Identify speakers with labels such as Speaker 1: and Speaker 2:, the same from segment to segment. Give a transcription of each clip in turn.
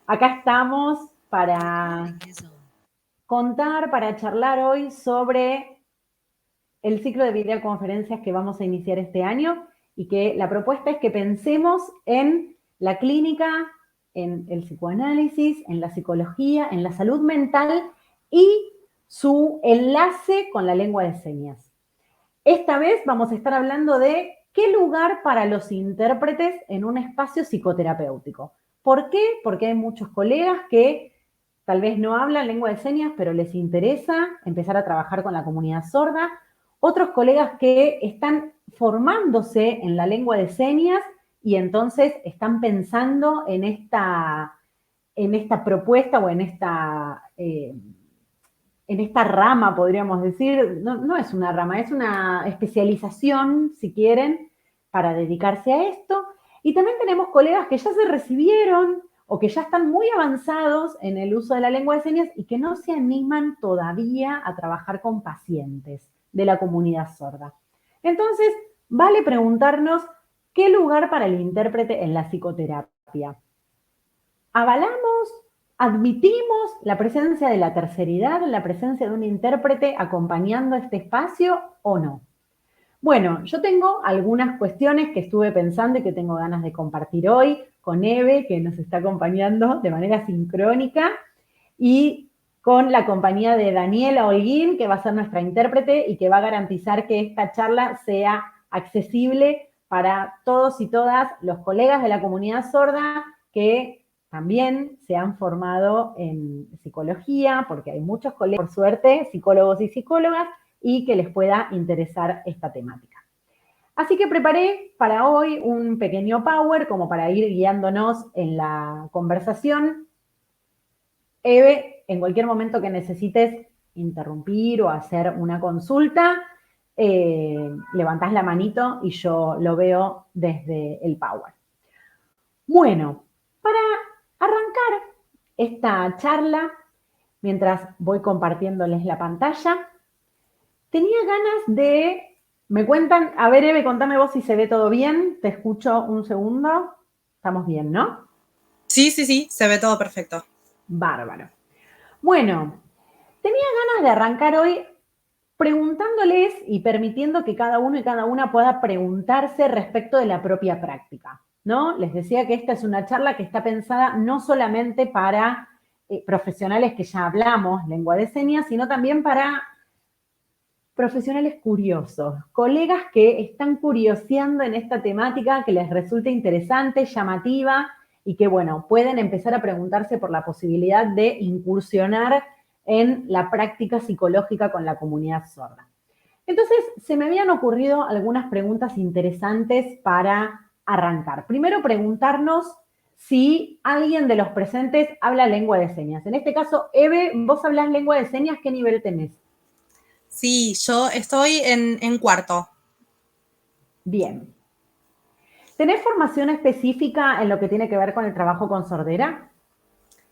Speaker 1: Acá estamos para contar, para charlar hoy sobre el ciclo de videoconferencias que vamos a iniciar este año y que la propuesta es que pensemos en la clínica, en el psicoanálisis, en la psicología, en la salud mental y su enlace con la lengua de señas. Esta vez vamos a estar hablando de qué lugar para los intérpretes en un espacio psicoterapéutico. ¿Por qué? Porque hay muchos colegas que tal vez no hablan lengua de señas, pero les interesa empezar a trabajar con la comunidad sorda. Otros colegas que están formándose en la lengua de señas y entonces están pensando en esta propuesta o en esta rama, podríamos decir, no es una rama, es una especialización, si quieren, para dedicarse a esto. Y también tenemos colegas que ya se recibieron o que ya están muy avanzados en el uso de la lengua de señas y que no se animan todavía a trabajar con pacientes de la comunidad sorda. Entonces, vale preguntarnos qué lugar para el intérprete en la psicoterapia. ¿Avalamos, admitimos la presencia de la terceridad, la presencia de un intérprete acompañando este espacio o no? Bueno, yo tengo algunas cuestiones que estuve pensando y que tengo ganas de compartir hoy con Eve, que nos está acompañando de manera sincrónica, y con la compañía de Daniela Holguín, que va a ser nuestra intérprete y que va a garantizar que esta charla sea accesible para todos y todas los colegas de la comunidad sorda que también se han formado en psicología, porque hay muchos colegas, por suerte, psicólogos y psicólogas, y que les pueda interesar esta temática. Así que preparé para hoy un pequeño power como para ir guiándonos en la conversación. Eve, en cualquier momento que necesites interrumpir o hacer una consulta, levantás la manito y yo lo veo desde el power. Bueno, para arrancar esta charla, mientras voy compartiéndoles la pantalla, tenía ganas de... Me cuentan, a ver Eve, contame vos si se ve todo bien, te escucho un segundo, estamos bien, ¿no?
Speaker 2: Sí, sí, sí, se ve todo perfecto.
Speaker 1: Bárbaro. Bueno, tenía ganas de arrancar hoy preguntándoles y permitiendo que cada uno y cada una pueda preguntarse respecto de la propia práctica, ¿no? Les decía que esta es una charla que está pensada no solamente para profesionales que ya hablamos lengua de señas, sino también para profesionales curiosos, colegas que están curioseando en esta temática que les resulta interesante, llamativa y que, bueno, pueden empezar a preguntarse por la posibilidad de incursionar en la práctica psicológica con la comunidad sorda. Entonces, se me habían ocurrido algunas preguntas interesantes para arrancar. Primero, preguntarnos si alguien de los presentes habla lengua de señas. En este caso, Eve, ¿vos hablás lengua de señas? ¿Qué nivel tenés?
Speaker 2: Sí, yo estoy en cuarto.
Speaker 1: Bien. ¿Tenés formación específica en lo que tiene que ver con el trabajo con sordera?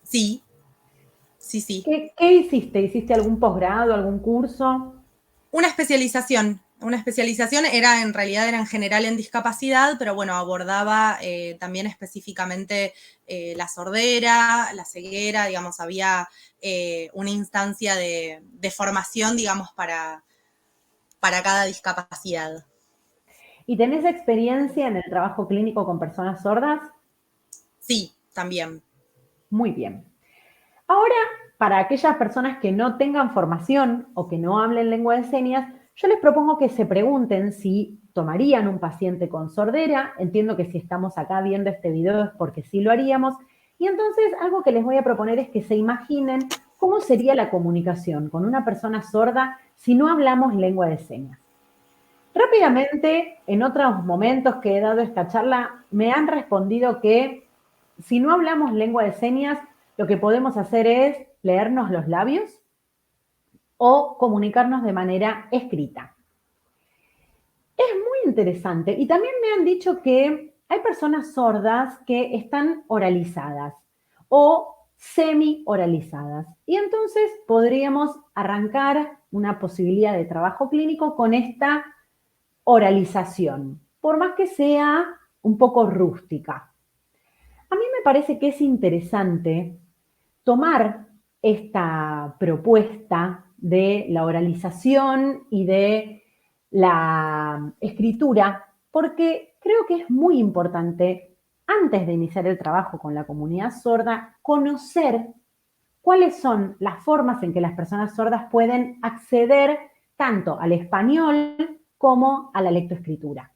Speaker 2: Sí, sí, sí.
Speaker 1: ¿Qué hiciste? ¿Hiciste algún posgrado, algún curso?
Speaker 2: Una especialización. Una especialización era, en realidad, era en general en discapacidad, pero bueno, abordaba también específicamente la sordera, la ceguera, digamos, había una instancia de formación, digamos, para cada discapacidad.
Speaker 1: ¿Y tenés experiencia en el trabajo clínico con personas sordas?
Speaker 2: Sí, también.
Speaker 1: Muy bien. Ahora, para aquellas personas que no tengan formación o que no hablen lengua de señas, yo les propongo que se pregunten si tomarían un paciente con sordera. Entiendo que si estamos acá viendo este video es porque sí lo haríamos. Y entonces algo que les voy a proponer es que se imaginen cómo sería la comunicación con una persona sorda si no hablamos lengua de señas. Rápidamente, en otros momentos que he dado esta charla, me han respondido que si no hablamos lengua de señas, lo que podemos hacer es leernos los labios o comunicarnos de manera escrita. Es muy interesante. Y también me han dicho que hay personas sordas que están oralizadas o semi-oralizadas. Y entonces podríamos arrancar una posibilidad de trabajo clínico con esta oralización, por más que sea un poco rústica. A mí me parece que es interesante tomar esta propuesta de la oralización y de la escritura, porque creo que es muy importante, antes de iniciar el trabajo con la comunidad sorda, conocer cuáles son las formas en que las personas sordas pueden acceder tanto al español como a la lectoescritura.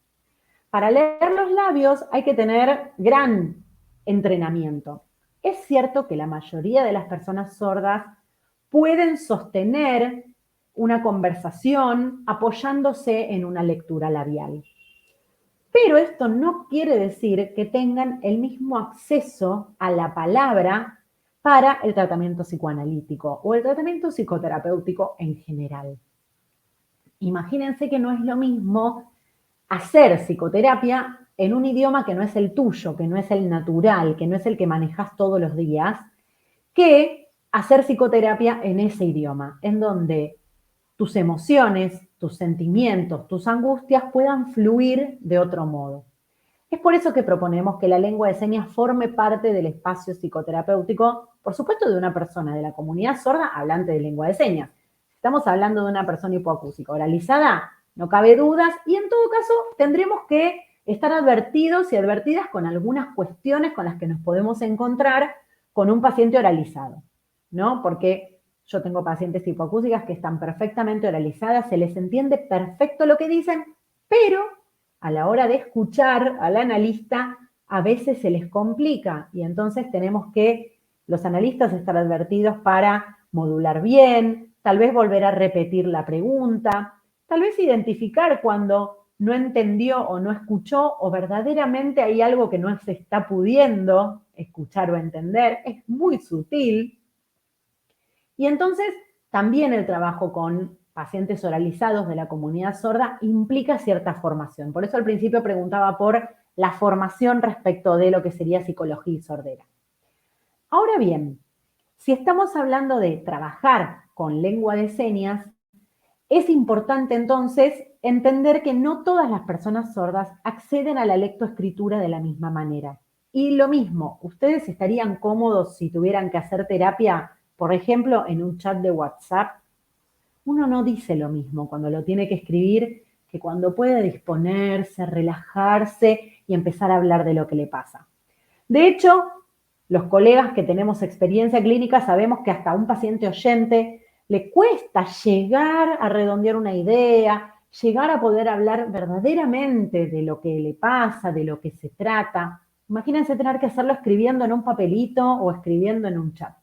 Speaker 1: Para leer los labios hay que tener gran entrenamiento. Es cierto que la mayoría de las personas sordas pueden sostener una conversación apoyándose en una lectura labial. Pero esto no quiere decir que tengan el mismo acceso a la palabra para el tratamiento psicoanalítico o el tratamiento psicoterapéutico en general. Imagínense que no es lo mismo hacer psicoterapia en un idioma que no es el tuyo, que no es el natural, que no es el que manejas todos los días, que hacer psicoterapia en ese idioma, en donde tus emociones, tus sentimientos, tus angustias puedan fluir de otro modo. Es por eso que proponemos que la lengua de señas forme parte del espacio psicoterapéutico, por supuesto de una persona de la comunidad sorda hablante de lengua de señas. Estamos hablando de una persona hipoacúsica oralizada, no cabe dudas, y en todo caso tendremos que estar advertidos y advertidas con algunas cuestiones con las que nos podemos encontrar con un paciente oralizado, ¿no? Porque yo tengo pacientes hipoacúsicas que están perfectamente oralizadas, se les entiende perfecto lo que dicen, pero a la hora de escuchar al analista a veces se les complica y entonces tenemos que los analistas estar advertidos para modular bien, tal vez volver a repetir la pregunta, tal vez identificar cuando no entendió o no escuchó o verdaderamente hay algo que no se está pudiendo escuchar o entender. Es muy sutil. Y entonces también el trabajo con pacientes oralizados de la comunidad sorda implica cierta formación. Por eso al principio preguntaba por la formación respecto de lo que sería psicología y sordera. Ahora bien, si estamos hablando de trabajar con lengua de señas, es importante entonces entender que no todas las personas sordas acceden a la lectoescritura de la misma manera. Y lo mismo, ¿ustedes estarían cómodos si tuvieran que hacer terapia, por ejemplo, en un chat de WhatsApp? Uno no dice lo mismo cuando lo tiene que escribir que cuando puede disponerse, relajarse y empezar a hablar de lo que le pasa. De hecho, los colegas que tenemos experiencia clínica sabemos que hasta a un paciente oyente le cuesta llegar a redondear una idea, llegar a poder hablar verdaderamente de lo que le pasa, de lo que se trata. Imagínense tener que hacerlo escribiendo en un papelito o escribiendo en un chat.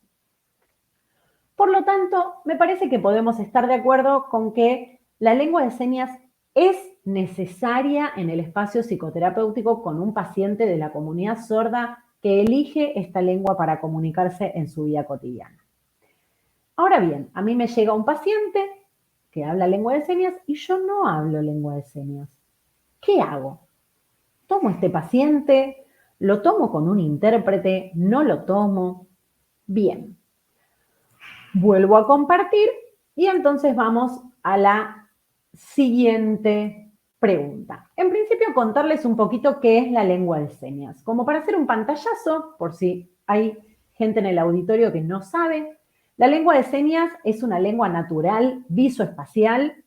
Speaker 1: Por lo tanto, me parece que podemos estar de acuerdo con que la lengua de señas es necesaria en el espacio psicoterapéutico con un paciente de la comunidad sorda que elige esta lengua para comunicarse en su vida cotidiana. Ahora bien, a mí me llega un paciente que habla lengua de señas y yo no hablo lengua de señas. ¿Qué hago? ¿Tomo este paciente? ¿Lo tomo con un intérprete? ¿No lo tomo? Bien. Vuelvo a compartir y entonces vamos a la siguiente pregunta. En principio, contarles un poquito qué es la lengua de señas, como para hacer un pantallazo, por si hay gente en el auditorio que no sabe. La lengua de señas es una lengua natural visoespacial.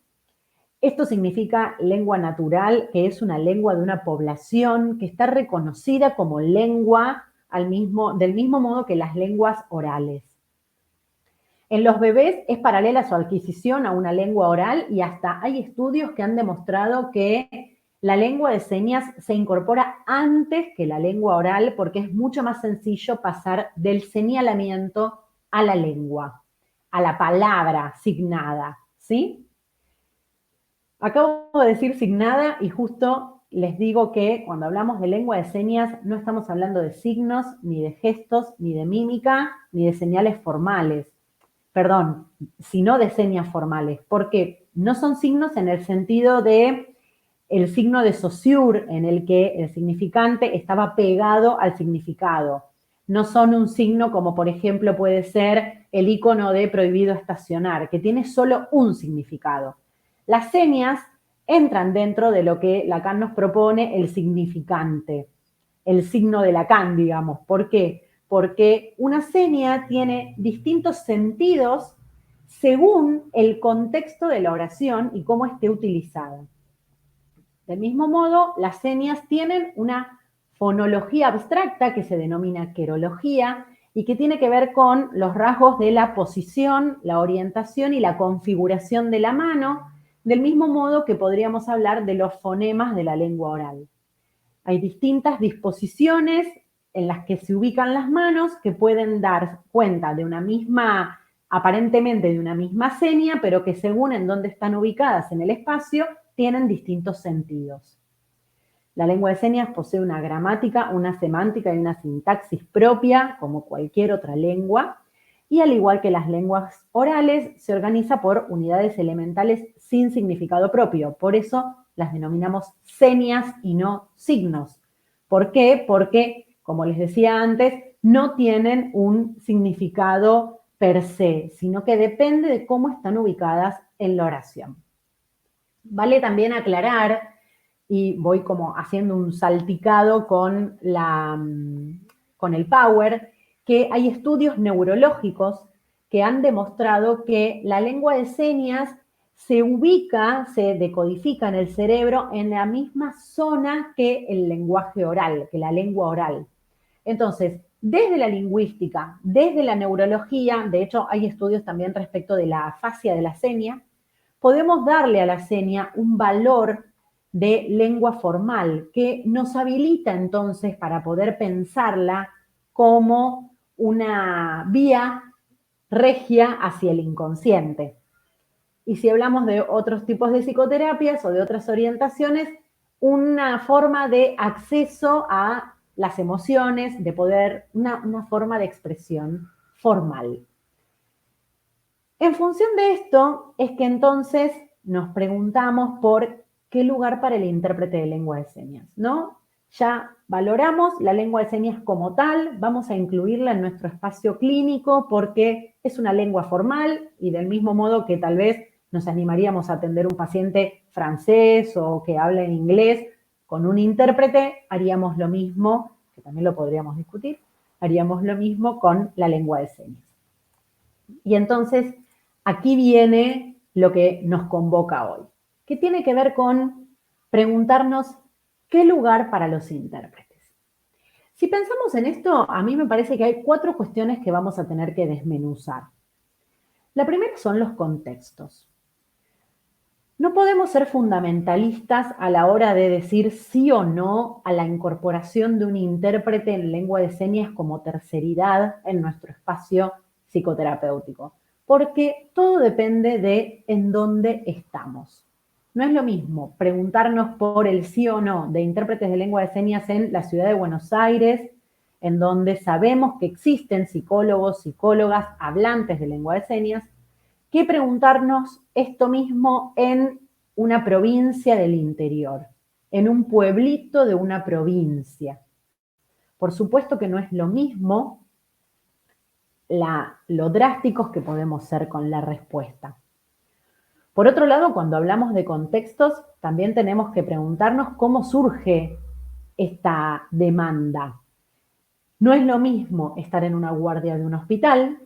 Speaker 1: Esto significa lengua natural, que es una lengua de una población que está reconocida como lengua del mismo modo que las lenguas orales. En los bebés es paralela su adquisición a una lengua oral y hasta hay estudios que han demostrado que la lengua de señas se incorpora antes que la lengua oral porque es mucho más sencillo pasar del señalamiento a la lengua, a la palabra signada, ¿sí? Acabo de decir signada y justo les digo que cuando hablamos de lengua de señas no estamos hablando de signos, ni de gestos, ni de mímica, ni de señales formales. Perdón, sino de señas formales, porque no son signos en el sentido de el signo de Saussure, en el que el significante estaba pegado al significado. No son un signo como, por ejemplo, puede ser el icono de prohibido estacionar, que tiene solo un significado. Las señas entran dentro de lo que Lacan nos propone el significante. el signo de Lacan, digamos. ¿Por qué? Porque una seña tiene distintos sentidos según el contexto de la oración y cómo esté utilizada. Del mismo modo, las señas tienen una fonología abstracta que se denomina querología y que tiene que ver con los rasgos de la posición, la orientación y la configuración de la mano, del mismo modo que podríamos hablar de los fonemas de la lengua oral. Hay distintas disposiciones en las que se ubican las manos que pueden dar cuenta de una misma, aparentemente de una misma seña, pero que según en dónde están ubicadas en el espacio, tienen distintos sentidos. La lengua de señas posee una gramática, una semántica y una sintaxis propia, como cualquier otra lengua, y al igual que las lenguas orales, se organiza por unidades elementales sin significado propio. Por eso las denominamos señas y no signos. ¿Por qué? Porque, como les decía antes, no tienen un significado per se, sino que depende de cómo están ubicadas en la oración. Vale también aclarar, y voy como haciendo un salticado con el Power, que hay estudios neurológicos que han demostrado que la lengua de señas se ubica, se decodifica en el cerebro en la misma zona que el lenguaje oral, que la lengua oral. Entonces, desde la lingüística, desde la neurología, de hecho hay estudios también respecto de la afasia de la seña, podemos darle a la seña un valor de lengua formal que nos habilita entonces para poder pensarla como una vía regia hacia el inconsciente. Y si hablamos de otros tipos de psicoterapias o de otras orientaciones, una forma de acceso a las emociones, de poder, una forma de expresión formal. En función de esto es que entonces nos preguntamos por qué lugar para el intérprete de lengua de señas, ¿no? Ya valoramos la lengua de señas como tal, vamos a incluirla en nuestro espacio clínico porque es una lengua formal y del mismo modo que tal vez nos animaríamos a atender un paciente francés o que habla en inglés con un intérprete, haríamos lo mismo, que también lo podríamos discutir, haríamos lo mismo con la lengua de señas. Y entonces, aquí viene lo que nos convoca hoy, que tiene que ver con preguntarnos qué lugar para los intérpretes. Si pensamos en esto, a mí me parece que hay 4 cuestiones que vamos a tener que desmenuzar. La primera son los contextos. No podemos ser fundamentalistas a la hora de decir sí o no a la incorporación de un intérprete en lengua de señas como terceridad en nuestro espacio psicoterapéutico, porque todo depende de en dónde estamos. No es lo mismo preguntarnos por el sí o no de intérpretes de lengua de señas en la ciudad de Buenos Aires, en donde sabemos que existen psicólogos, psicólogas, hablantes de lengua de señas, que preguntarnos esto mismo en una provincia del interior, en un pueblito de una provincia. Por supuesto que no es lo mismo lo drásticos que podemos ser con la respuesta. Por otro lado, cuando hablamos de contextos, también tenemos que preguntarnos cómo surge esta demanda. No es lo mismo estar en una guardia de un hospital,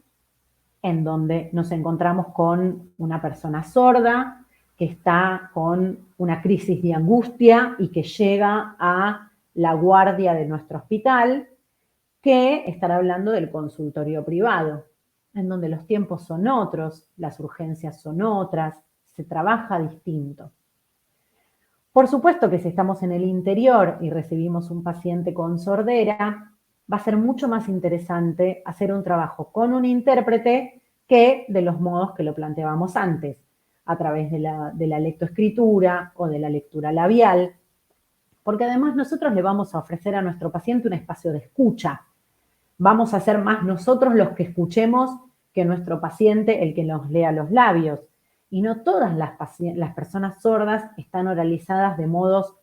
Speaker 1: en donde nos encontramos con una persona sorda que está con una crisis de angustia y que llega a la guardia de nuestro hospital, que estar hablando del consultorio privado, en donde los tiempos son otros, las urgencias son otras, se trabaja distinto. Por supuesto que si estamos en el interior y recibimos un paciente con sordera, va a ser mucho más interesante hacer un trabajo con un intérprete que de los modos que lo planteábamos antes, a través de la lectoescritura o de la lectura labial, porque además nosotros le vamos a ofrecer a nuestro paciente un espacio de escucha. Vamos a ser más nosotros los que escuchemos que nuestro paciente el que nos lea los labios. Y no todas las personas sordas están oralizadas de modos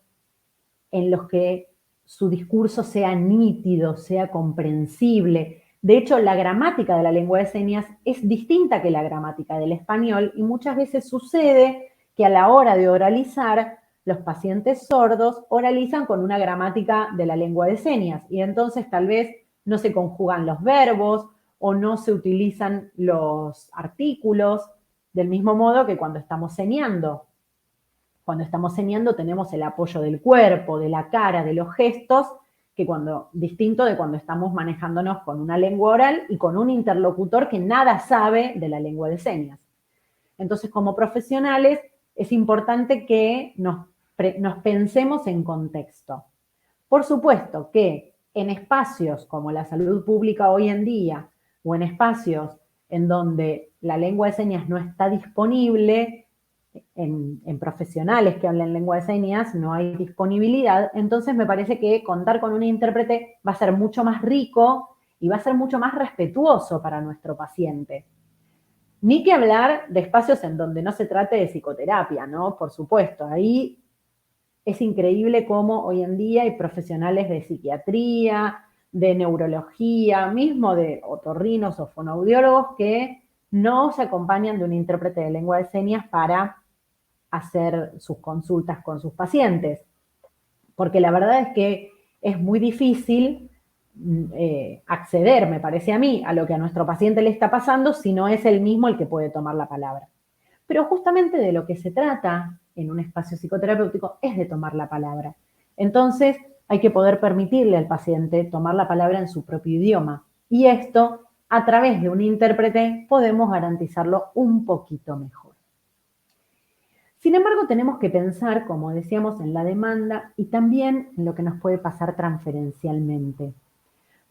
Speaker 1: en los que su discurso sea nítido, sea comprensible. De hecho, la gramática de la lengua de señas es distinta que la gramática del español y muchas veces sucede que a la hora de oralizar los pacientes sordos oralizan con una gramática de la lengua de señas y entonces tal vez no se conjugan los verbos o no se utilizan los artículos, del mismo modo que cuando estamos señando. Cuando estamos señando tenemos el apoyo del cuerpo, de la cara, de los gestos, distinto de cuando estamos manejándonos con una lengua oral y con un interlocutor que nada sabe de la lengua de señas. Entonces, como profesionales, es importante que nos pensemos en contexto. Por supuesto que en espacios como la salud pública hoy en día, o en espacios en donde la lengua de señas no está disponible, en profesionales que hablan lengua de señas no hay disponibilidad, entonces me parece que contar con un intérprete va a ser mucho más rico y va a ser mucho más respetuoso para nuestro paciente. Ni que hablar de espacios en donde no se trate de psicoterapia, ¿no? Por supuesto, ahí es increíble cómo hoy en día hay profesionales de psiquiatría, de neurología, mismo de otorrinos o fonoaudiólogos que no se acompañan de un intérprete de lengua de señas para hacer sus consultas con sus pacientes. Porque la verdad es que es muy difícil acceder, me parece a mí, a lo que a nuestro paciente le está pasando si no es él mismo el que puede tomar la palabra. Pero justamente de lo que se trata en un espacio psicoterapéutico es de tomar la palabra. Entonces hay que poder permitirle al paciente tomar la palabra en su propio idioma. Y esto, a través de un intérprete, podemos garantizarlo un poquito mejor. Sin embargo, tenemos que pensar, como decíamos, en la demanda y también en lo que nos puede pasar transferencialmente.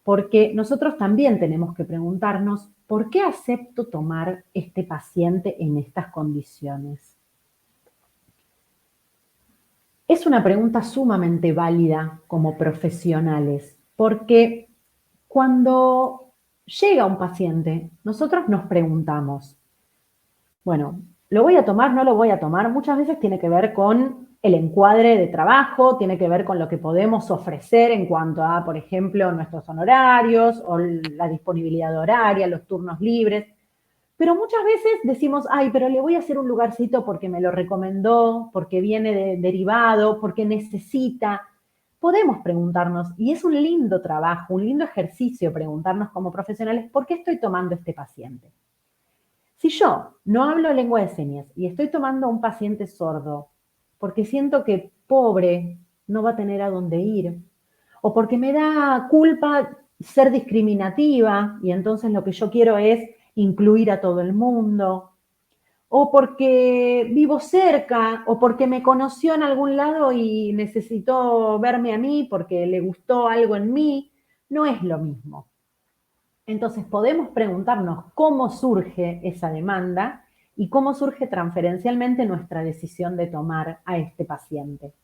Speaker 1: Porque nosotros también tenemos que preguntarnos, ¿por qué acepto tomar este paciente en estas condiciones? Es una pregunta sumamente válida como profesionales, porque cuando llega un paciente, nosotros nos preguntamos, bueno, ¿lo voy a tomar? ¿No lo voy a tomar? Muchas veces tiene que ver con el encuadre de trabajo, tiene que ver con lo que podemos ofrecer en cuanto a, por ejemplo, nuestros honorarios o la disponibilidad horaria, los turnos libres. Pero muchas veces decimos, ay, pero le voy a hacer un lugarcito porque me lo recomendó, porque viene derivado, porque necesita. Podemos preguntarnos, y es un lindo trabajo, un lindo ejercicio preguntarnos como profesionales, ¿por qué estoy tomando este paciente? Si yo no hablo lengua de señas y estoy tomando a un paciente sordo porque siento que pobre no va a tener a dónde ir, o porque me da culpa ser discriminativa y entonces lo que yo quiero es incluir a todo el mundo, o porque vivo cerca, o porque me conoció en algún lado y necesitó verme a mí porque le gustó algo en mí, no es lo mismo. Entonces podemos preguntarnos cómo surge esa demanda y cómo surge transferencialmente nuestra decisión de tomar a este paciente.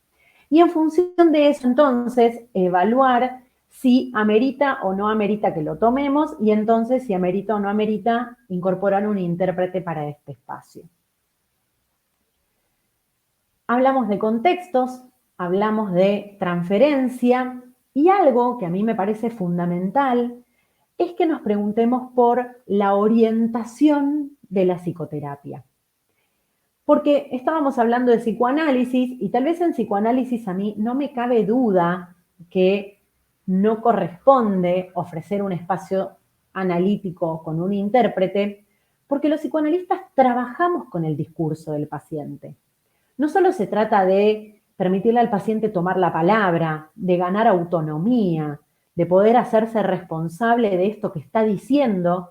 Speaker 1: Y en función de eso, entonces, evaluar si amerita o no amerita que lo tomemos y entonces si amerita o no amerita incorporar un intérprete para este espacio. Hablamos de contextos, hablamos de transferencia y algo que a mí me parece fundamental es que nos preguntemos por la orientación de la psicoterapia. Porque estábamos hablando de psicoanálisis y tal vez en psicoanálisis a mí no me cabe duda que no corresponde ofrecer un espacio analítico con un intérprete, porque los psicoanalistas trabajamos con el discurso del paciente. No solo se trata de permitirle al paciente tomar la palabra, de ganar autonomía, de poder hacerse responsable de esto que está diciendo,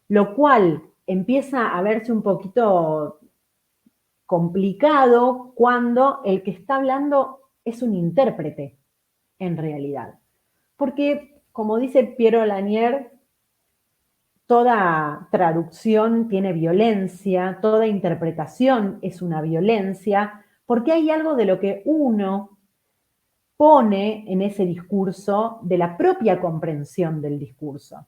Speaker 1: lo cual empieza a verse un poquito complicado cuando el que está hablando es un intérprete, en realidad. Porque, como dice Piero Lanier, toda traducción tiene violencia, toda interpretación es una violencia, porque hay algo de lo que uno pone en ese discurso, de la propia comprensión del discurso.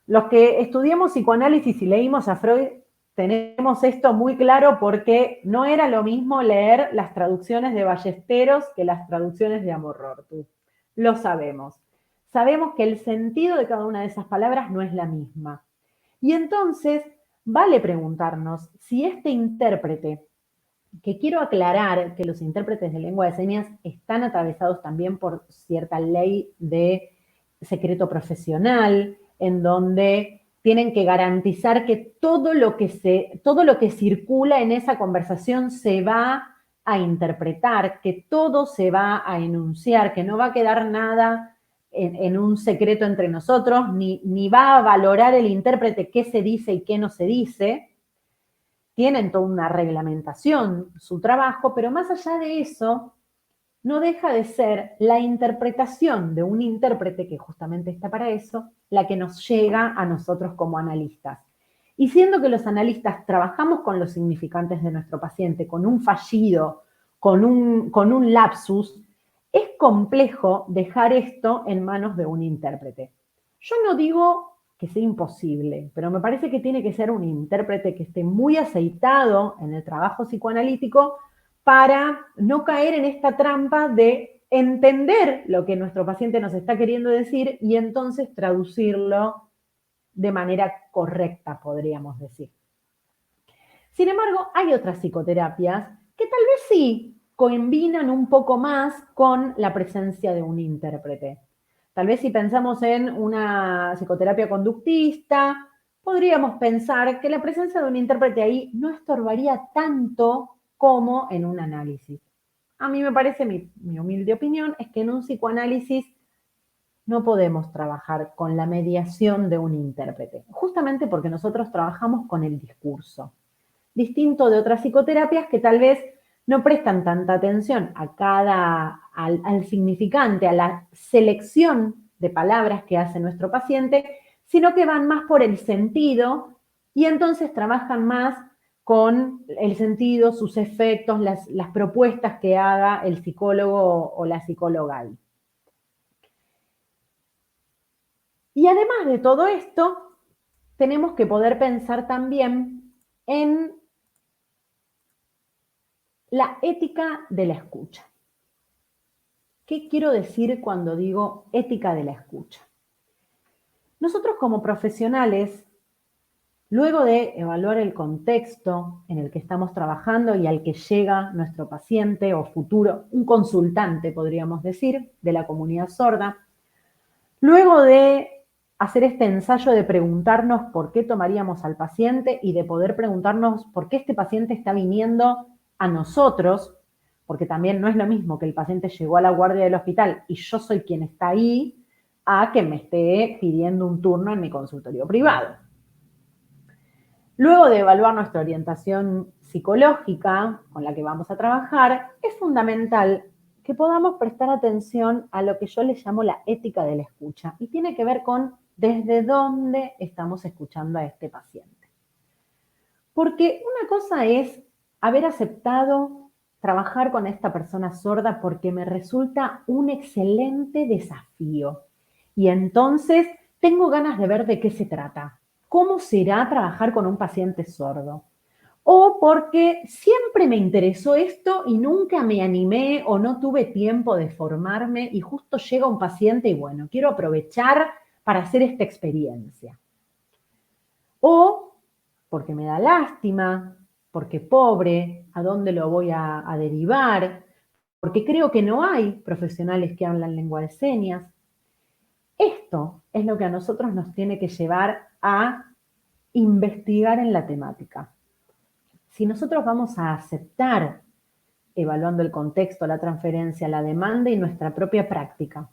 Speaker 1: Los que estudiamos psicoanálisis y leímos a Freud, tenemos esto muy claro porque no era lo mismo leer las traducciones de Ballesteros que las traducciones de Amorortu. Lo sabemos. Sabemos que el sentido de cada una de esas palabras no es la misma. Y entonces vale preguntarnos si este intérprete que quiero aclarar que los intérpretes de lengua de señas están atravesados también por cierta ley de secreto profesional, en donde tienen que garantizar que todo lo que circula en esa conversación se va a interpretar, que todo se va a enunciar, que no va a quedar nada en un secreto entre nosotros, ni va a valorar el intérprete qué se dice y qué no se dice. Tienen toda una reglamentación, su trabajo, pero más allá de eso, no deja de ser la interpretación de un intérprete, que justamente está para eso, la que nos llega a nosotros como analistas. Y siendo que los analistas trabajamos con los significantes de nuestro paciente, con un fallido, con un lapsus, es complejo dejar esto en manos de un intérprete. Yo no digo que sea imposible, pero me parece que tiene que ser un intérprete que esté muy aceitado en el trabajo psicoanalítico para no caer en esta trampa de entender lo que nuestro paciente nos está queriendo decir y entonces traducirlo de manera correcta, podríamos decir. Sin embargo, hay otras psicoterapias que tal vez sí combinan un poco más con la presencia de un intérprete. Tal vez si pensamos en una psicoterapia conductista, podríamos pensar que la presencia de un intérprete ahí no estorbaría tanto como en un análisis. A mí me parece, mi humilde opinión, es que en un psicoanálisis no podemos trabajar con la mediación de un intérprete, justamente porque nosotros trabajamos con el discurso. Distinto de otras psicoterapias que tal vez no prestan tanta atención al significante, a la selección de palabras que hace nuestro paciente, sino que van más por el sentido y entonces trabajan más con el sentido, sus efectos, las propuestas que haga el psicólogo o la psicóloga. Y además de todo esto, tenemos que poder pensar también en la ética de la escucha. ¿Qué quiero decir cuando digo ética de la escucha? Nosotros como profesionales, luego de evaluar el contexto en el que estamos trabajando y al que llega nuestro paciente o futuro, un consultante podríamos decir, de la comunidad sorda, luego de hacer este ensayo de preguntarnos por qué tomaríamos al paciente y de poder preguntarnos por qué este paciente está viniendo a nosotros, porque también no es lo mismo que el paciente llegó a la guardia del hospital y yo soy quien está ahí, a que me esté pidiendo un turno en mi consultorio privado. Luego de evaluar nuestra orientación psicológica con la que vamos a trabajar, es fundamental que podamos prestar atención a lo que yo le llamo la ética de la escucha y tiene que ver con desde dónde estamos escuchando a este paciente. Porque una cosa es haber aceptado trabajar con esta persona sorda porque me resulta un excelente desafío. Y entonces tengo ganas de ver de qué se trata. ¿Cómo será trabajar con un paciente sordo? O porque siempre me interesó esto y nunca me animé o no tuve tiempo de formarme y justo llega un paciente y bueno, quiero aprovechar para hacer esta experiencia. O porque me da lástima, porque pobre, ¿a dónde lo voy a derivar? Porque creo que no hay profesionales que hablan lengua de señas. Esto es lo que a nosotros nos tiene que llevar a investigar en la temática. Si nosotros vamos a aceptar, evaluando el contexto, la transferencia, la demanda y nuestra propia práctica,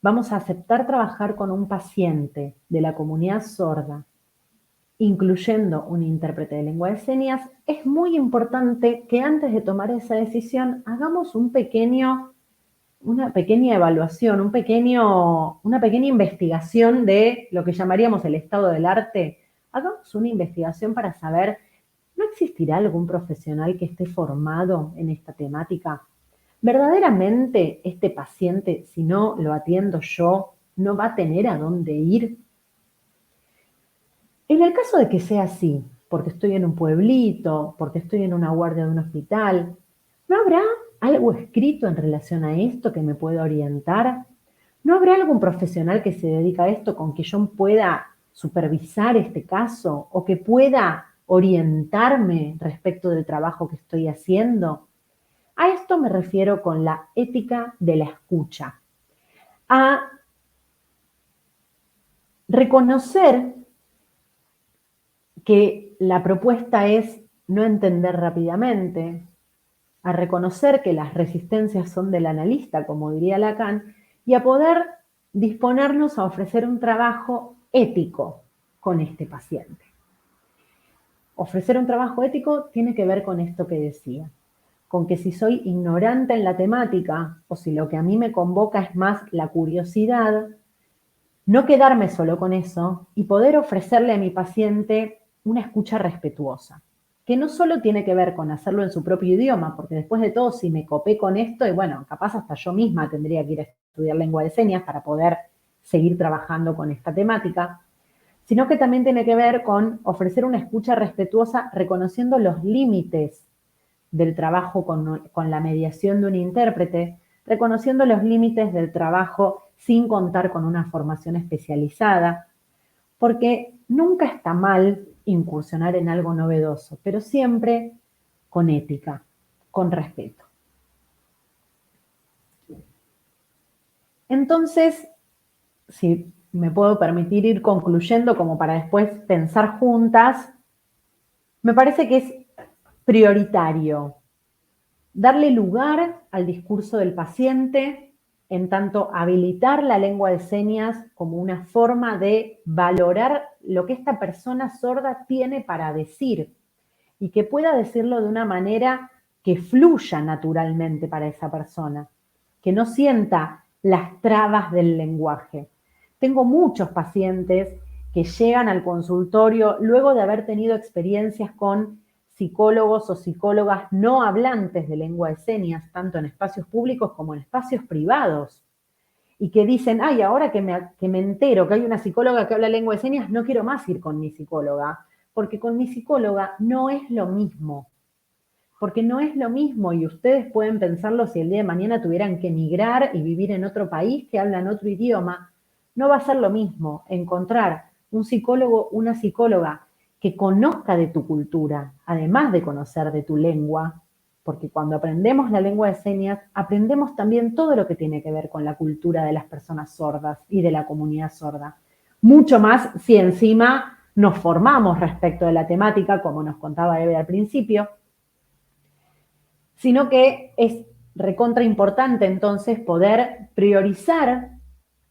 Speaker 1: vamos a aceptar trabajar con un paciente de la comunidad sorda, incluyendo un intérprete de lengua de señas, es muy importante que antes de tomar esa decisión hagamos una pequeña evaluación, una pequeña investigación de lo que llamaríamos el estado del arte. Hagamos una investigación para saber, ¿no existirá algún profesional que esté formado en esta temática? ¿Verdaderamente este paciente, si no lo atiendo yo, no va a tener a dónde ir? En el caso de que sea así, porque estoy en un pueblito, porque estoy en una guardia de un hospital, ¿no habrá algo escrito en relación a esto que me pueda orientar? ¿No habrá algún profesional que se dedica a esto con que yo pueda supervisar este caso o que pueda orientarme respecto del trabajo que estoy haciendo. A esto me refiero con la ética de la escucha. A reconocer que la propuesta es no entender rápidamente, a reconocer que las resistencias son del analista, como diría Lacan, y a poder disponernos a ofrecer un trabajo ético con este paciente. Ofrecer un trabajo ético tiene que ver con esto que decía, con que si soy ignorante en la temática o si lo que a mí me convoca es más la curiosidad, no quedarme solo con eso y poder ofrecerle a mi paciente una escucha respetuosa, que no solo tiene que ver con hacerlo en su propio idioma, porque después de todo, si me copé con esto, y bueno, capaz hasta yo misma tendría que ir a estudiar lengua de señas para poder seguir trabajando con esta temática, sino que también tiene que ver con ofrecer una escucha respetuosa reconociendo los límites del trabajo con la mediación de un intérprete, reconociendo los límites del trabajo sin contar con una formación especializada, porque nunca está mal incursionar en algo novedoso, pero siempre con ética, con respeto. Entonces, si me puedo permitir ir concluyendo como para después pensar juntas, me parece que es prioritario darle lugar al discurso del paciente, en tanto habilitar la lengua de señas como una forma de valorar lo que esta persona sorda tiene para decir y que pueda decirlo de una manera que fluya naturalmente para esa persona, que no sienta las trabas del lenguaje. Tengo muchos pacientes que llegan al consultorio luego de haber tenido experiencias con psicólogos o psicólogas no hablantes de lengua de señas, tanto en espacios públicos como en espacios privados, y que dicen, ay, ahora que me entero que hay una psicóloga que habla lengua de señas, no quiero más ir con mi psicóloga, porque con mi psicóloga no es lo mismo. Porque no es lo mismo, y ustedes pueden pensarlo si el día de mañana tuvieran que emigrar y vivir en otro país que hablan otro idioma, no va a ser lo mismo encontrar un psicólogo, una psicóloga que conozca de tu cultura, además de conocer de tu lengua, porque cuando aprendemos la lengua de señas, aprendemos también todo lo que tiene que ver con la cultura de las personas sordas y de la comunidad sorda. Mucho más si encima nos formamos respecto de la temática, como nos contaba Eve al principio, sino que es recontra importante entonces poder priorizar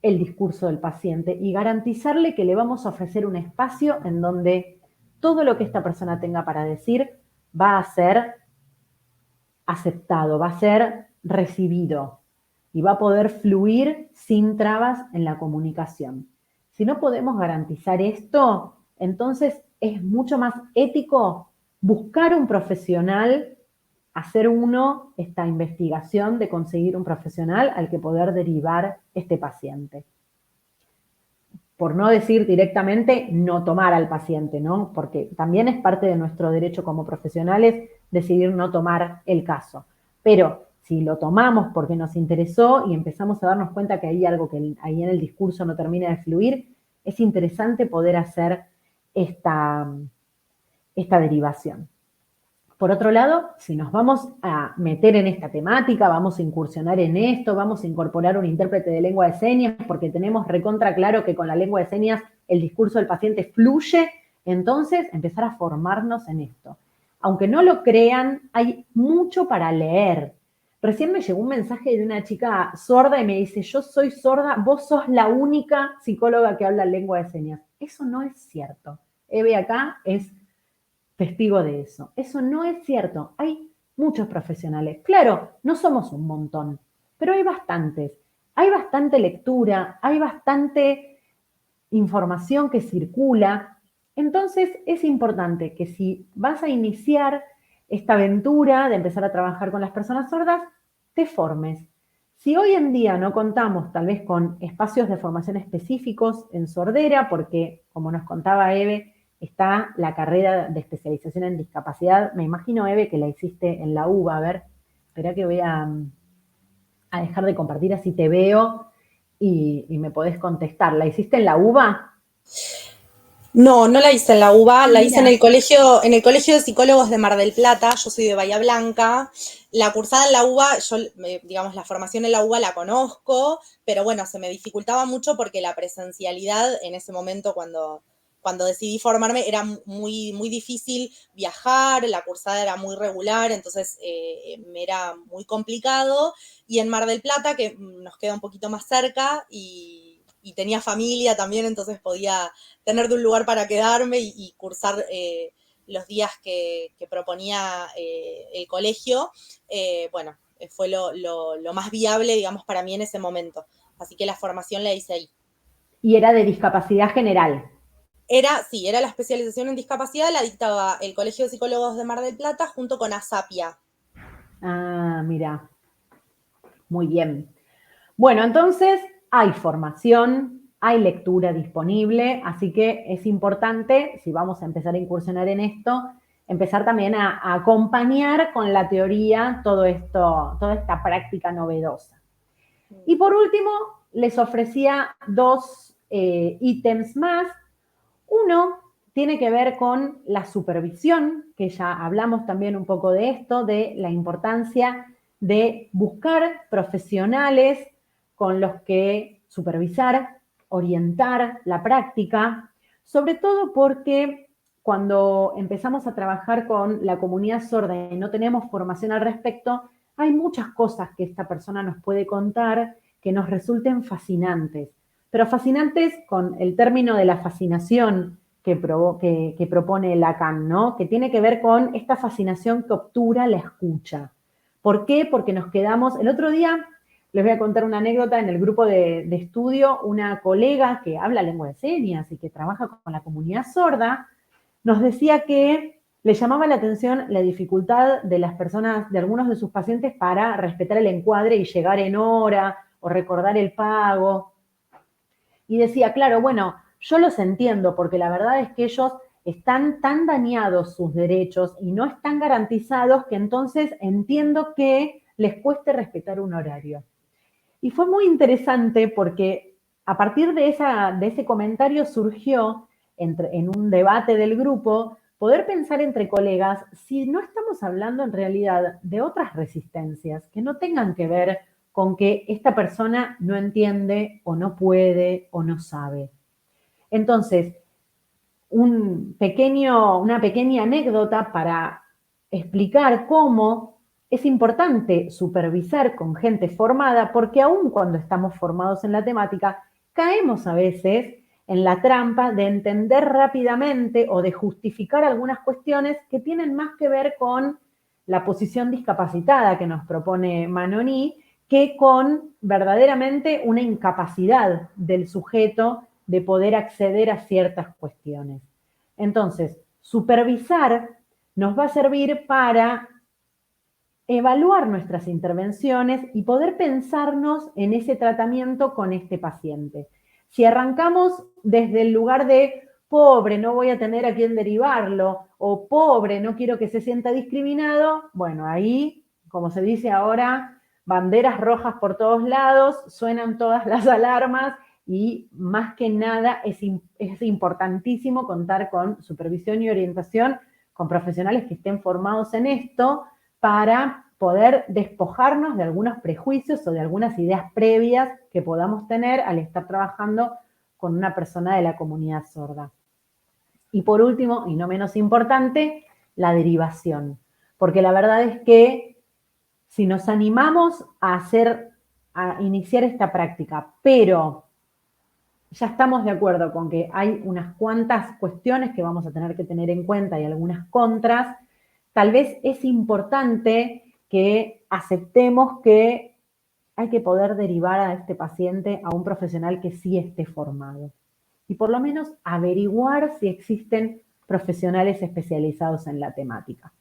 Speaker 1: el discurso del paciente y garantizarle que le vamos a ofrecer un espacio en donde todo lo que esta persona tenga para decir va a ser aceptado, va a ser recibido y va a poder fluir sin trabas en la comunicación. Si no podemos garantizar esto, entonces es mucho más ético buscar un profesional, hacer esta investigación de conseguir un profesional al que poder derivar este paciente. Por no decir directamente no tomar al paciente, ¿no? Porque también es parte de nuestro derecho como profesionales decidir no tomar el caso. Pero si lo tomamos porque nos interesó y empezamos a darnos cuenta que hay algo que ahí en el discurso no termina de fluir, es interesante poder hacer esta derivación. Por otro lado, si nos vamos a meter en esta temática, vamos a incursionar en esto, vamos a incorporar un intérprete de lengua de señas, porque tenemos recontra claro que con la lengua de señas el discurso del paciente fluye, entonces empezar a formarnos en esto. Aunque no lo crean, hay mucho para leer. Recién me llegó un mensaje de una chica sorda y me dice, yo soy sorda, vos sos la única psicóloga que habla lengua de señas. Eso no es cierto. Eve acá es testigo de eso. Eso no es cierto. Hay muchos profesionales. Claro, no somos un montón, pero hay bastantes. Hay bastante lectura, hay bastante información que circula. Entonces es importante que si vas a iniciar esta aventura de empezar a trabajar con las personas sordas, te formes. Si hoy en día no contamos tal vez con espacios de formación específicos en sordera, porque como nos contaba Eve, está la carrera de especialización en discapacidad. Me imagino, Eve, que la hiciste en la UBA. A ver, espera que voy a dejar de compartir, así te veo y me podés contestar. ¿La hiciste en la UBA?
Speaker 2: No, no la hice en la UBA,
Speaker 1: Ah,
Speaker 2: la hice
Speaker 1: mira.
Speaker 2: en el Colegio de Psicólogos de Mar del Plata, yo soy de Bahía Blanca. La cursada en la UBA, yo, digamos, la formación en la UBA la conozco, pero bueno, se me dificultaba mucho porque la presencialidad en ese momento cuando decidí formarme era muy, muy difícil viajar, la cursada era muy regular, entonces me era muy complicado. Y en Mar del Plata, que nos queda un poquito más cerca y tenía familia también, entonces podía tener de un lugar para quedarme y cursar los días que proponía el colegio, bueno, fue lo más viable, digamos, para mí en ese momento. Así que la formación la hice ahí.
Speaker 1: Y era de discapacidad general.
Speaker 2: Sí, era la especialización en discapacidad, la dictaba el Colegio de Psicólogos de Mar del Plata junto con ASAPIA.
Speaker 1: Ah, mira, muy bien. Bueno, entonces hay formación, hay lectura disponible, así que es importante, si vamos a empezar a incursionar en esto, empezar también a acompañar con la teoría todo esto, toda esta práctica novedosa. Y por último, les ofrecía dos ítems más. Uno tiene que ver con la supervisión, que ya hablamos también un poco de esto, de la importancia de buscar profesionales con los que supervisar, orientar la práctica, sobre todo porque cuando empezamos a trabajar con la comunidad sorda y no tenemos formación al respecto, hay muchas cosas que esta persona nos puede contar que nos resulten fascinantes, pero fascinantes con el término de la fascinación que propone Lacan, ¿no? Que tiene que ver con esta fascinación que obtura la escucha. ¿Por qué? Porque nos quedamos, el otro día les voy a contar una anécdota en el grupo de estudio, una colega que habla lengua de señas y que trabaja con la comunidad sorda, nos decía que le llamaba la atención la dificultad de las personas, de algunos de sus pacientes, para respetar el encuadre y llegar en hora o recordar el pago. Y decía, claro, bueno, yo los entiendo porque la verdad es que ellos están tan dañados sus derechos y no están garantizados que entonces entiendo que les cueste respetar un horario. Y fue muy interesante porque a partir de ese comentario surgió en un debate del grupo poder pensar entre colegas si no estamos hablando en realidad de otras resistencias que no tengan que ver con que esta persona no entiende o no puede o no sabe. Entonces, una pequeña anécdota para explicar cómo es importante supervisar con gente formada, porque aun cuando estamos formados en la temática, caemos a veces en la trampa de entender rápidamente o de justificar algunas cuestiones que tienen más que ver con la posición discapacitada que nos propone Manoni, que con verdaderamente una incapacidad del sujeto de poder acceder a ciertas cuestiones. Entonces, supervisar nos va a servir para evaluar nuestras intervenciones y poder pensarnos en ese tratamiento con este paciente. Si arrancamos desde el lugar de pobre, no voy a tener a quién derivarlo, o pobre, no quiero que se sienta discriminado, bueno, ahí, como se dice ahora, banderas rojas por todos lados, suenan todas las alarmas y más que nada es importantísimo contar con supervisión y orientación con profesionales que estén formados en esto para poder despojarnos de algunos prejuicios o de algunas ideas previas que podamos tener al estar trabajando con una persona de la comunidad sorda. Y por último, y no menos importante, la derivación. Porque la verdad es que si nos animamos a iniciar esta práctica, pero ya estamos de acuerdo con que hay unas cuantas cuestiones que vamos a tener que tener en cuenta y algunas contras, tal vez es importante que aceptemos que hay que poder derivar a este paciente a un profesional que sí esté formado. Y por lo menos averiguar si existen profesionales especializados en la temática.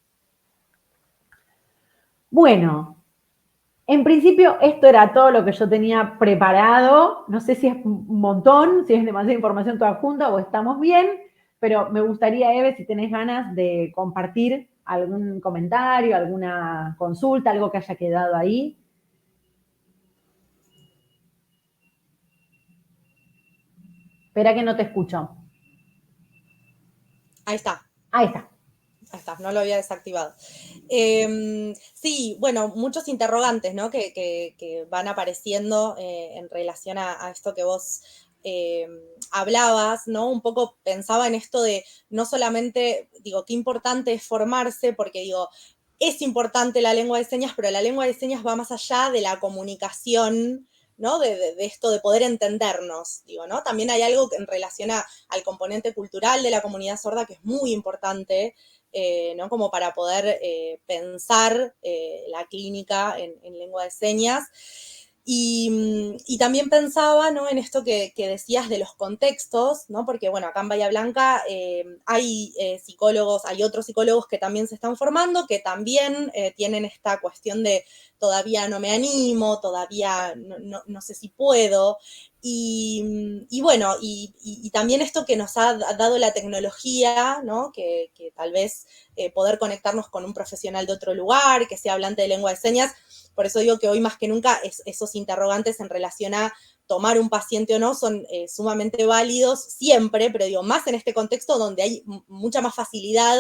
Speaker 1: Bueno, en principio, esto era todo lo que yo tenía preparado. No sé si es un montón, si es demasiada información toda junta o estamos bien, pero me gustaría, Eve, si tenés ganas de compartir algún comentario, alguna consulta, algo que haya quedado ahí. Espera que no te escucho.
Speaker 2: Ahí está.
Speaker 1: Ahí está.
Speaker 2: Ahí está, no lo había desactivado. Sí, bueno, muchos interrogantes, ¿no? Que van apareciendo en relación a esto que vos hablabas, ¿no? Un poco pensaba en esto de no solamente, digo, qué importante es formarse, porque digo, es importante la lengua de señas, pero la lengua de señas va más allá de la comunicación, ¿no? De esto de poder entendernos, digo, ¿no? También hay algo en relación al componente cultural de la comunidad sorda que es muy importante, ¿no? Como para poder pensar la clínica en lengua de señas. Y también pensaba, ¿no? En esto que decías de los contextos, ¿no? Porque, bueno, acá en Bahía Blanca hay psicólogos, hay otros psicólogos que también se están formando, que también tienen esta cuestión de todavía no me animo, todavía no sé si puedo. Y bueno, y también esto que nos ha dado la tecnología, ¿no? Que tal vez poder conectarnos con un profesional de otro lugar, que sea hablante de lengua de señas. Por eso digo que hoy más que nunca esos interrogantes en relación a tomar un paciente o no son sumamente válidos siempre, pero digo, más en este contexto donde hay mucha más facilidad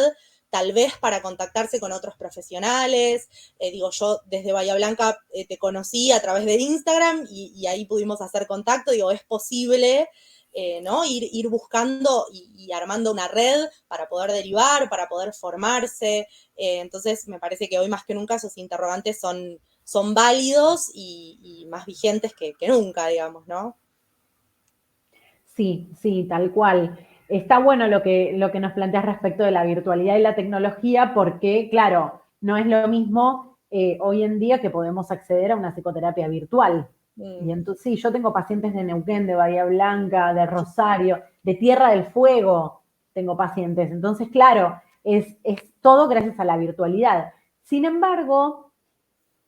Speaker 2: tal vez para contactarse con otros profesionales. Digo, yo desde Bahía Blanca te conocí a través de Instagram y ahí pudimos hacer contacto. Digo, es posible, ¿no? Ir buscando y armando una red para poder derivar, para poder formarse. Entonces, me parece que hoy más que nunca esos interrogantes son válidos y más vigentes que nunca, digamos, ¿no?
Speaker 1: Sí, sí, tal cual. Está bueno lo que nos planteas respecto de la virtualidad y la tecnología, porque, claro, no es lo mismo hoy en día que podemos acceder a una psicoterapia virtual. Y entonces, sí, yo tengo pacientes de Neuquén, de Bahía Blanca, de Rosario, de Tierra del Fuego, tengo pacientes. Entonces, claro, es todo gracias a la virtualidad. Sin embargo,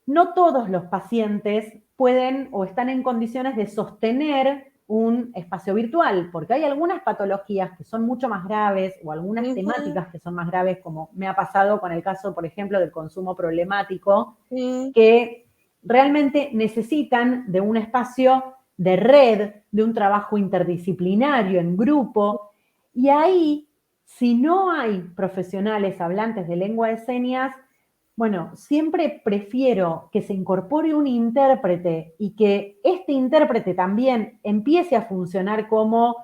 Speaker 1: no todos los pacientes pueden o están en condiciones de sostener un espacio virtual, porque hay algunas patologías que son mucho más graves o algunas temáticas que son más graves, como me ha pasado con el caso, por ejemplo, del consumo problemático, que realmente necesitan de un espacio de red, de un trabajo interdisciplinario en grupo, y ahí, si no hay profesionales hablantes de lengua de señas, bueno, siempre prefiero que se incorpore un intérprete y que este intérprete también empiece a funcionar como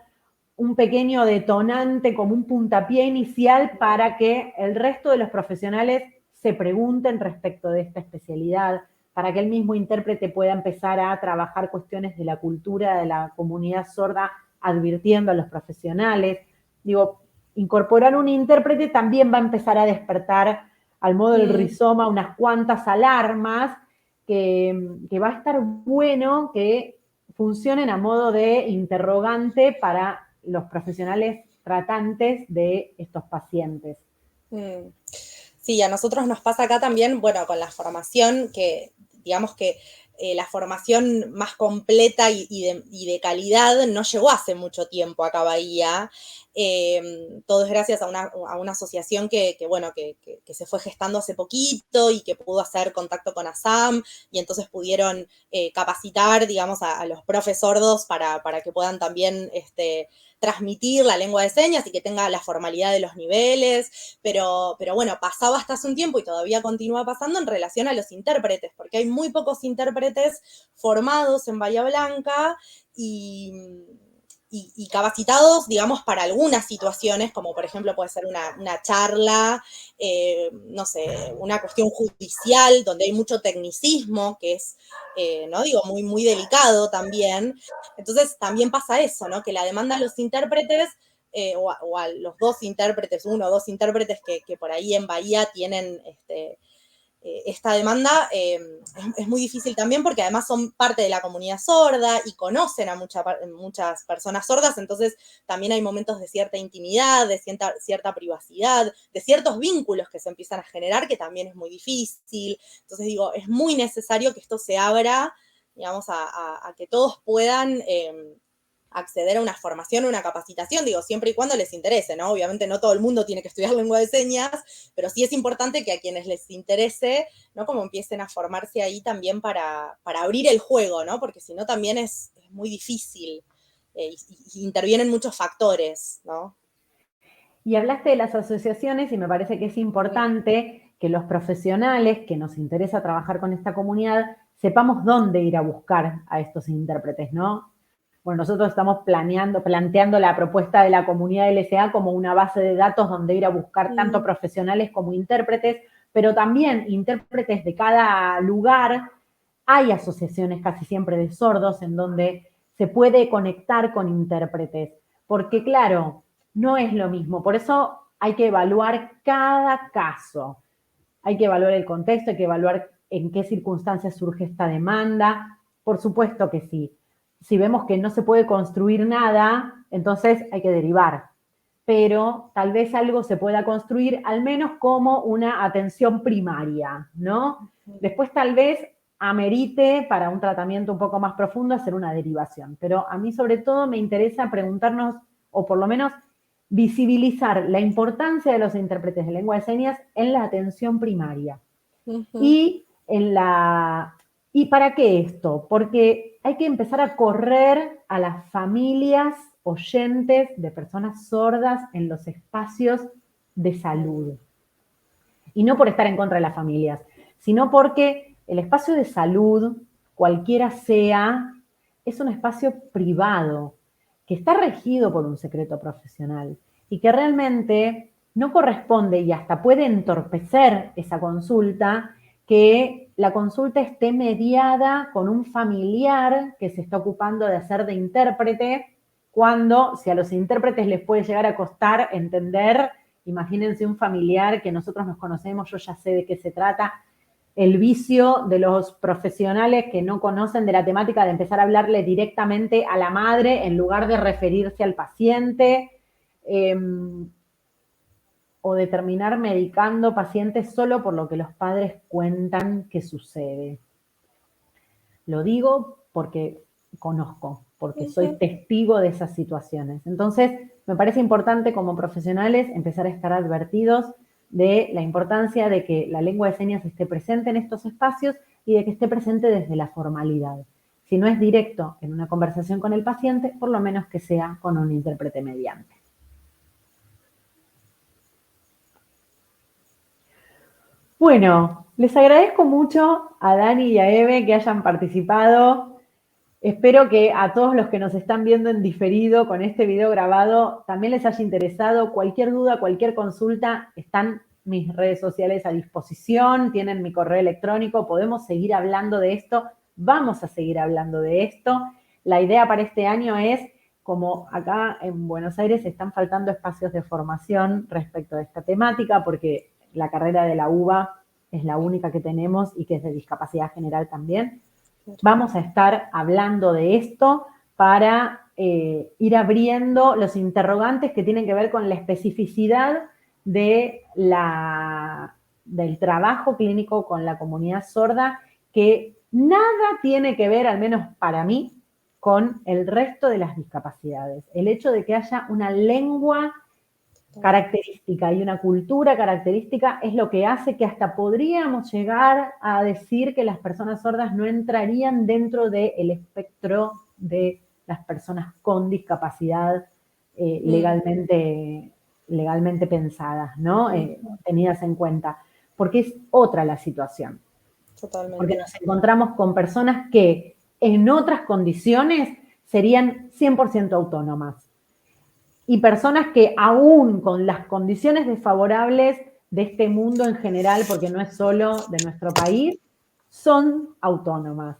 Speaker 1: un pequeño detonante, como un puntapié inicial para que el resto de los profesionales se pregunten respecto de esta especialidad, para que el mismo intérprete pueda empezar a trabajar cuestiones de la cultura de la comunidad sorda, advirtiendo a los profesionales. Digo, incorporar un intérprete también va a empezar a despertar al modo del rizoma unas cuantas alarmas que va a estar bueno que funcionen a modo de interrogante para los profesionales tratantes de estos pacientes.
Speaker 2: Sí, a nosotros nos pasa acá también, bueno, con la formación, que digamos que la formación más completa y de calidad no llegó hace mucho tiempo acá a Bahía. Todo es gracias a una asociación bueno, que se fue gestando hace poquito y que pudo hacer contacto con ASAM y entonces pudieron capacitar, digamos, a los profes sordos para que puedan también transmitir la lengua de señas y que tenga la formalidad de los niveles, pero bueno, pasaba hasta hace un tiempo y todavía continúa pasando en relación a los intérpretes, porque hay muy pocos intérpretes formados en Bahía Blanca y capacitados, digamos, para algunas situaciones, como por ejemplo puede ser una charla, no sé, una cuestión judicial, donde hay mucho tecnicismo, que es, no digo, muy, muy delicado también. Entonces también pasa eso, ¿no? Que la demanda a los intérpretes, o a los dos intérpretes, uno o dos intérpretes que por ahí en Bahía tienen esta demanda es muy difícil también porque además son parte de la comunidad sorda y conocen a muchas personas sordas, entonces también hay momentos de cierta intimidad, de cierta privacidad, de ciertos vínculos que se empiezan a generar que también es muy difícil. Entonces digo, es muy necesario que esto se abra, digamos, a que todos puedan acceder a una formación, una capacitación, digo, siempre y cuando les interese, ¿no? Obviamente no todo el mundo tiene que estudiar lengua de señas, pero sí es importante que a quienes les interese, ¿no? Como empiecen a formarse ahí también para abrir el juego, ¿no? Porque si no también es muy difícil y intervienen muchos factores, ¿no?
Speaker 1: Y hablaste de las asociaciones y me parece que es importante que los profesionales que nos interesa trabajar con esta comunidad sepamos dónde ir a buscar a estos intérpretes, ¿no? Bueno, nosotros estamos planteando la propuesta de la comunidad LSA como una base de datos donde ir a buscar tanto profesionales como intérpretes, pero también intérpretes de cada lugar. Hay asociaciones casi siempre de sordos en donde se puede conectar con intérpretes, porque claro, no es lo mismo. Por eso hay que evaluar cada caso. Hay que evaluar el contexto, hay que evaluar en qué circunstancias surge esta demanda. Por supuesto que sí. Si vemos que no se puede construir nada, entonces hay que derivar. Pero tal vez algo se pueda construir al menos como una atención primaria, ¿no? Después tal vez amerite para un tratamiento un poco más profundo hacer una derivación. Pero a mí sobre todo me interesa preguntarnos, o por lo menos visibilizar la importancia de los intérpretes de lengua de señas en la atención primaria. Y ¿Y para qué esto? Porque hay que empezar a correr a las familias oyentes de personas sordas en los espacios de salud. Y no por estar en contra de las familias, sino porque el espacio de salud, cualquiera sea, es un espacio privado que está regido por un secreto profesional y que realmente no corresponde y hasta puede entorpecer esa consulta, que la consulta esté mediada con un familiar que se está ocupando de hacer de intérprete, cuando si a los intérpretes les puede llegar a costar entender, imagínense un familiar que nosotros nos conocemos, yo ya sé de qué se trata, el vicio de los profesionales que no conocen de la temática de empezar a hablarle directamente a la madre en lugar de referirse al paciente, o de terminar medicando pacientes solo por lo que los padres cuentan que sucede. Lo digo porque conozco, porque soy testigo de esas situaciones. Entonces, me parece importante como profesionales empezar a estar advertidos de la importancia de que la lengua de señas esté presente en estos espacios y de que esté presente desde la formalidad. Si no es directo en una conversación con el paciente, por lo menos que sea con un intérprete mediante. Bueno, les agradezco mucho a Dani y a Eve que hayan participado. Espero que a todos los que nos están viendo en diferido con este video grabado también les haya interesado. Cualquier duda, cualquier consulta, están mis redes sociales a disposición, tienen mi correo electrónico, podemos seguir hablando de esto, vamos a seguir hablando de esto. La idea para este año es, como acá en Buenos Aires están faltando espacios de formación respecto de esta temática, porque la carrera de la UBA es la única que tenemos y que es de discapacidad general también. Vamos a estar hablando de esto para ir abriendo los interrogantes que tienen que ver con la especificidad del trabajo clínico con la comunidad sorda, que nada tiene que ver, al menos para mí, con el resto de las discapacidades. El hecho de que haya una lengua característica y una cultura característica es lo que hace que hasta podríamos llegar a decir que las personas sordas no entrarían dentro del espectro de las personas con discapacidad legalmente pensadas, ¿no? Tenidas en cuenta, porque es otra la situación.
Speaker 2: Totalmente.
Speaker 1: Porque nos encontramos con personas que en otras condiciones serían 100% autónomas. Y personas que aún con las condiciones desfavorables de este mundo en general, porque no es solo de nuestro país, son autónomas.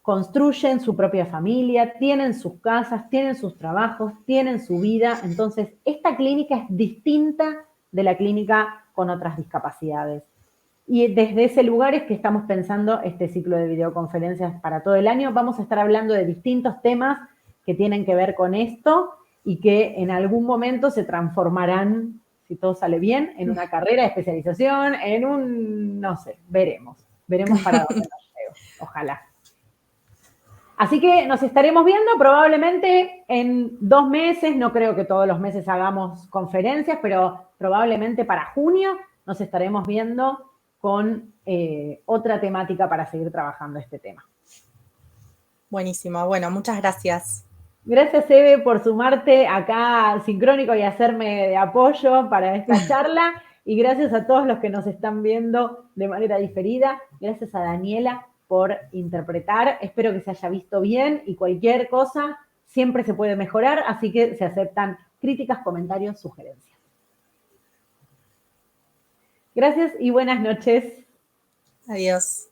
Speaker 1: Construyen su propia familia, tienen sus casas, tienen sus trabajos, tienen su vida. Entonces, esta clínica es distinta de la clínica con otras discapacidades. Y desde ese lugar es que estamos pensando este ciclo de videoconferencias para todo el año. Vamos a estar hablando de distintos temas que tienen que ver con esto y que en algún momento se transformarán, si todo sale bien, en una carrera de especialización, en un, no sé, veremos para dónde nos lleva, ojalá. Así que nos estaremos viendo probablemente en 2 meses, no creo que todos los meses hagamos conferencias, pero probablemente para junio nos estaremos viendo con otra temática para seguir trabajando este tema.
Speaker 2: Buenísimo, bueno, muchas gracias.
Speaker 1: Gracias, Eve, por sumarte acá al Sincrónico y hacerme de apoyo para esta charla. Y gracias a todos los que nos están viendo de manera diferida. Gracias a Daniela por interpretar. Espero que se haya visto bien y cualquier cosa siempre se puede mejorar, así que se aceptan críticas, comentarios, sugerencias. Gracias y buenas noches.
Speaker 2: Adiós.